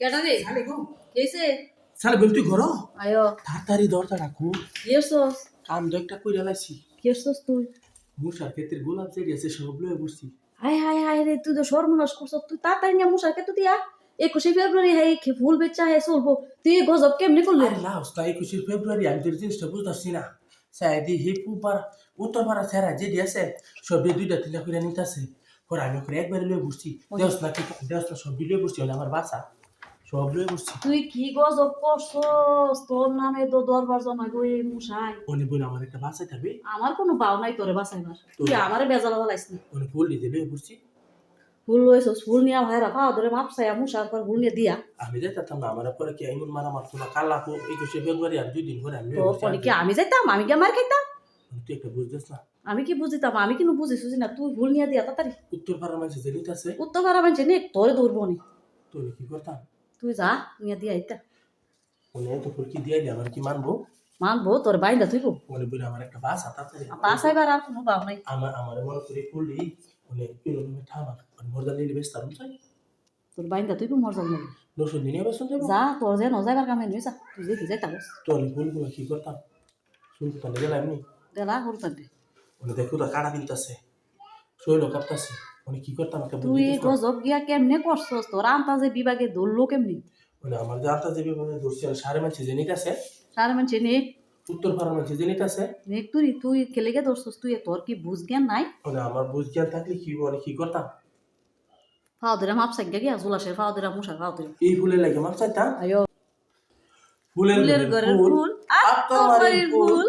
কেডা রে সালে গো কেসে সালে বলতি ঘর আয়ো তাড়াতাড়ি দরটা রাখো কেসস কাম তো একটা কইরা লাইছি কেসস তুই মুসার ক্ষেত্রে গোলাপ জেরি আছে সব লয়ে বসছি হাই হাই হাই রে তুই তো সর্বনাশ করছ তুই তাড়াতাড়ি নিয়ে মশার কে তুই দিয়া 21 ফেব্রুয়ারি হাই ফুল বেচা হে চলবো তুই গজব কেমনে করলি আরে লাউস তাই 21 ফেব্রুয়ারি আমি তোর জিনিসটা বুঝতাছি না সাইদি হিপু পার উত্তর পাড়া সেরা জেরি আছে সব দুইটা তিনটা করে নিতাছে পরে আমি ওকে একবারে লয়ে বসছি দেওস না সব লয়ে বসছি হলে আমার বাসা সব লয়ে বসছি তুই কি গজব করছস তোর নামে তো দরবার জমা গো এই মশাই উনি বলে আমার একটা বাসা থাকবে আমার কোনো বাও নাই তোরে বাঁচাইবার তুই আমারে বেজাল হলাইস না উনি ফুল দিতে লয়ে বসছি ফুল লইছস ফুল নিয়া ভাইরা পাও ধরে মাপসাইয়া মশার পর ফুল নিয়ে দিয়া আমি যাইতাম না আমার পরে কি এমন মারা মারতো না কাল আপু 21 ফেব্রুয়ারি আর 2 দিন পরে আমি তোর পরে কি আমি যাইতাম আমি কি মার খাইতাম তুই একটা বুঝতেছ না আমি কি বুঝিতাম আমি কিন্তু বুঝিস না তুই ভুল নিয়ে দিয়া তাড়াতাড়ি উত্তর পাড়ার মানুষ জেনিত আছে উত্তর পাড়া মানছে নে তোরে ধরবো নি তোর কি করতাম তুই যা নিয়ে দিয়া আইতা উনি এত ফুল কি দিয়ে আমার কি মানবো মানবো তোর বাইন্দা তুইব উনি বলে আমার একটা বাসা তাড়াতাড়ি বাসাইবার আর কোনো বাও নাই আমার মনে করে ফুললি উনি কিলোমিটার ঠামার মর্দান নিলে বেশ তার চাই তোর বাইন্দা তুইব মরজাল নাই নশো দিনে বেসন যাবো যা তোর যে নজাইবার কামে নই যা তুই যে কি যাইতা বস তোর ফুলগুলো কি করতাম শুনতে তাহলে গেলাম এমনি দেলা করতাম দে উনি দেখো তো কাটা বিনতাছে শৈল কাঁপতাছে উনি কি করতাম একটা তুই গজব গিয়া কেমনে করছস তোর আন্তাজে বিভাগে ধরলো কেমনি মানে আমার জানতা যে বিভাগে দোষী সারে মানছে জেনিত আছে সারা মানছে নে উত্তর পাড়ার মানছে জেনিত আছে নেক তুই কেলেগে ধরছস তুই তোর কি বুঝ জ্ঞান নাই মানে আমার বুঝ জ্ঞান থাকলে কি বলে কি করতাম ফাও ধরে মাপসাই গিয়া জুলাসের ফাও ধরে মুশা ফাও ধরে এই ফুলের লাগে মাপ চাইতাম আয়ো ফুলের ফুলের ঘরের ফুল আর তোর বাড়ির ফুল